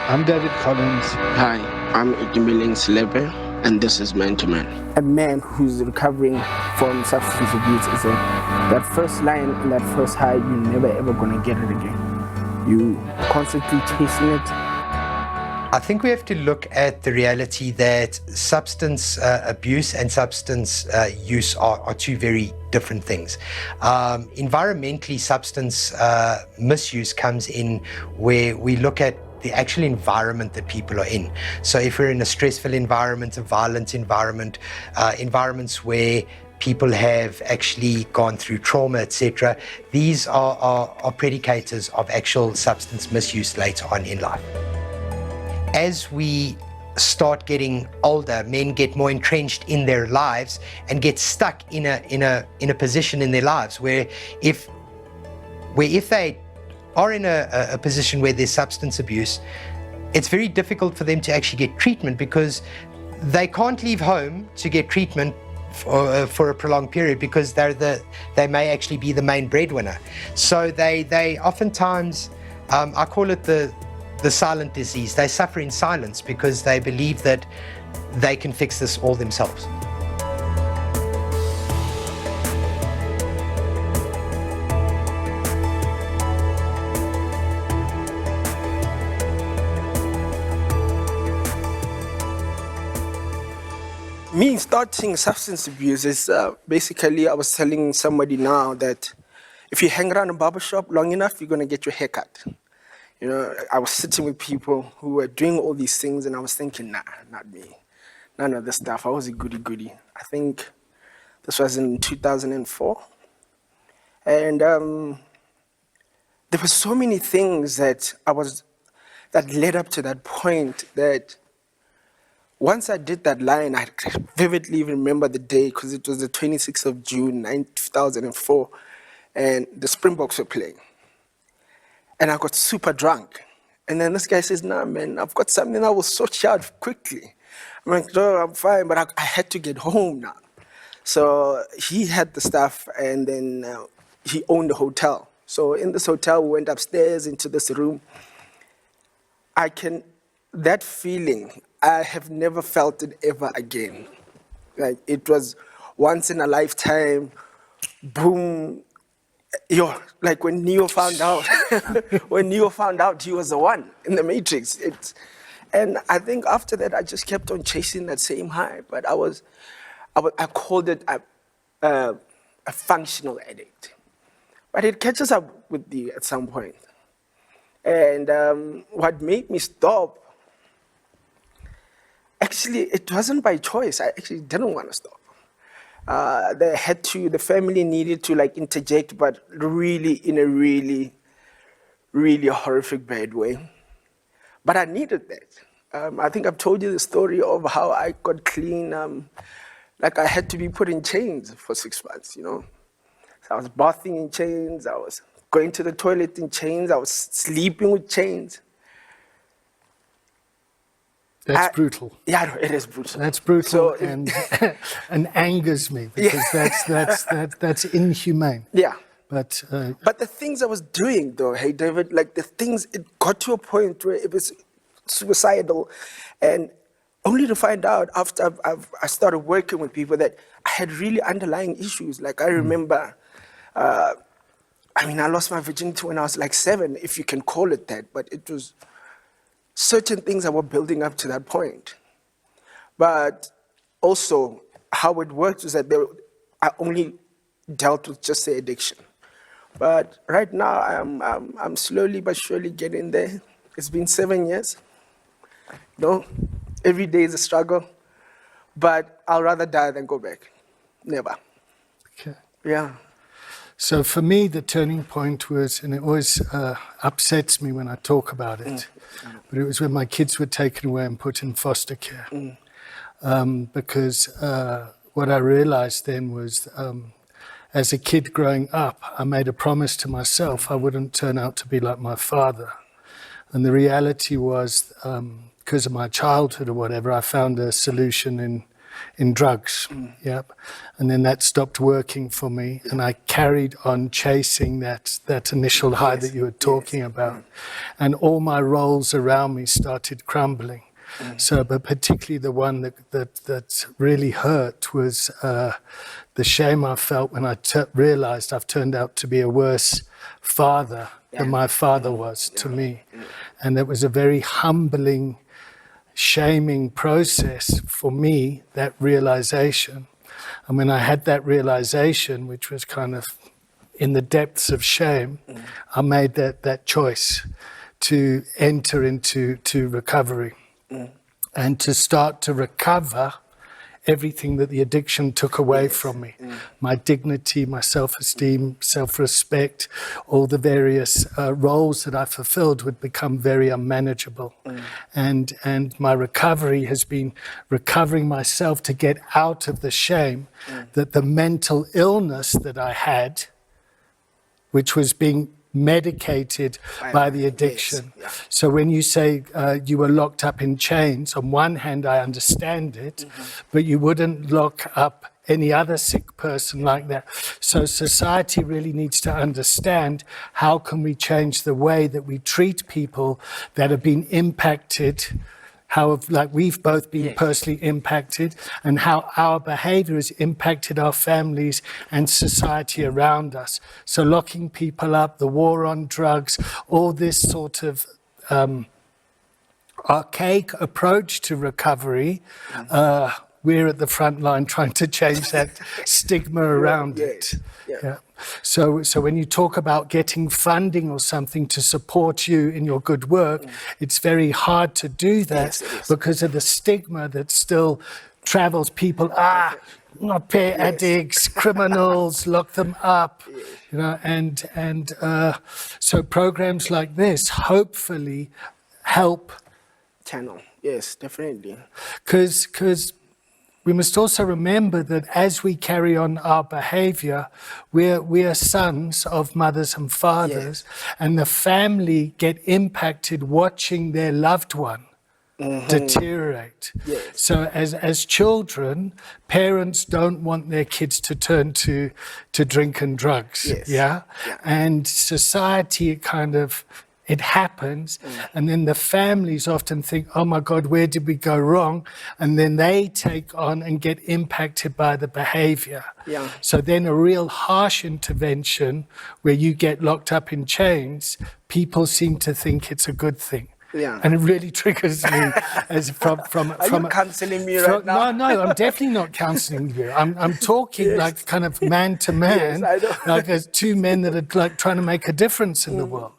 I'm David Collins. Hi, I'm Itumeleng Selepe, and this is Man to Man. A man who's recovering from substance abuse is that first line and that first high, you're never ever gonna get it again. You constantly chasing it. I think we have to look at the reality that substance abuse and substance use are two very different things. Environmentally, substance misuse comes in where we look at the actual environment that people are in. So if we're in a stressful environment, a violent environment, environments where people have actually gone through trauma, etc., these are predicators of actual substance misuse later on in life. As we start getting older, men get more entrenched in their lives and get stuck in a position in their lives where if they are in a position where there's substance abuse, it's very difficult for them to actually get treatment because they can't leave home to get treatment for a prolonged period because they may actually be the main breadwinner. So they oftentimes, I call it the silent disease. They suffer in silence because they believe that they can fix this all themselves. Me starting substance abuse is basically, I was telling somebody now that if you hang around a barbershop long enough, you're gonna get your hair cut. You know, I was sitting with people who were doing all these things and I was thinking, nah, not me. None of this stuff. I was a goody-goody. I think this was in 2004. And there were so many things that led up to that point that once I did that line, I vividly remember the day because it was the 26th of June, 2004, and the Springboks were playing. And I got super drunk. And then this guy says, nah, man, I've got something that will sort you out quickly. I'm like, no, I'm fine, but I had to get home now. So he had the stuff, and then he owned the hotel. So in this hotel, we went upstairs into this room. That feeling, I have never felt it ever again. Like, it was once in a lifetime, boom. Like when Neo found out, he was the one in the Matrix. And I think after that, I just kept on chasing that same high. But I called it a functional addict. But it catches up with you at some point. And what made me stop, actually, it wasn't by choice. I actually didn't want to stop. The family needed to like interject, but really in a really, really horrific bad way. But I needed that. I think I've told you the story of how I got clean. Like I had to be put in chains for 6 months, you know. So I was bathing in chains. I was going to the toilet in chains. I was sleeping with chains. That's brutal. Yeah, it is brutal. That's brutal, So and angers me because that's inhumane. Yeah. But the things I was doing, though, hey David, like the things, it got to a point where it was suicidal, and only to find out after I started working with people that I had really underlying issues. Like I remember, I lost my virginity when I was like 7, if you can call it that, but it was certain things that were building up to that point. But also, how it worked was that I only dealt with just the addiction. But right now, I'm slowly but surely getting there. It's been 7 years. Every day is a struggle. But I'll rather die than go back. Never. okay. Yeah. So for me, the turning point was, and it always upsets me when I talk about it, but it was when my kids were taken away and put in foster care. Because what I realized then was, as a kid growing up, I made a promise to myself I wouldn't turn out to be like my father. And the reality was, because of my childhood or whatever, I found a solution in in drugs. Yep. And then that stopped working for me, and I carried on chasing that initial high that you were talking about. And all my roles around me started crumbling. So, but particularly the one that really hurt was the shame I felt when I realized I've turned out to be a worse father than my father was to me. And it was a very humbling, shaming process for me, that realization. And when I had that realization, which was kind of in the depths of shame, I made that choice to enter into recovery and to start to recover everything that the addiction took away from me. My dignity, my self-esteem, self-respect, all the various roles that I fulfilled would become very unmanageable. And my recovery has been recovering myself to get out of the shame that the mental illness that I had, which was being medicated by the addiction. So when you say you were locked up in chains, on one hand I understand it, but you wouldn't lock up any other sick person like that. So society really needs to understand, how can we change the way that we treat people that have been impacted, like we've both been personally impacted, and how our behavior has impacted our families and society around us. So locking people up, the war on drugs, all this sort of archaic approach to recovery, we're at the front line trying to change that stigma around it. Yeah. So when you talk about getting funding or something to support you in your good work, it's very hard to do that because of the stigma that still travels people. Not pair addicts, criminals, lock them up, you know. And so programs like this hopefully help. Channel, yes, definitely. Because we must also remember that as we carry on our behavior, we are sons of mothers and fathers, and the family get impacted watching their loved one deteriorate. So as children, parents don't want their kids to turn to drink and drugs. And society kind of, it happens, and then the families often think, oh my God, where did we go wrong? And then they take on and get impacted by the behavior. So then a real harsh intervention where you get locked up in chains, people seem to think it's a good thing. And it really triggers me as from Are you counseling me right now? No, I'm definitely not counseling you. I'm talking like kind of man to man, like as two men that are like trying to make a difference in the world.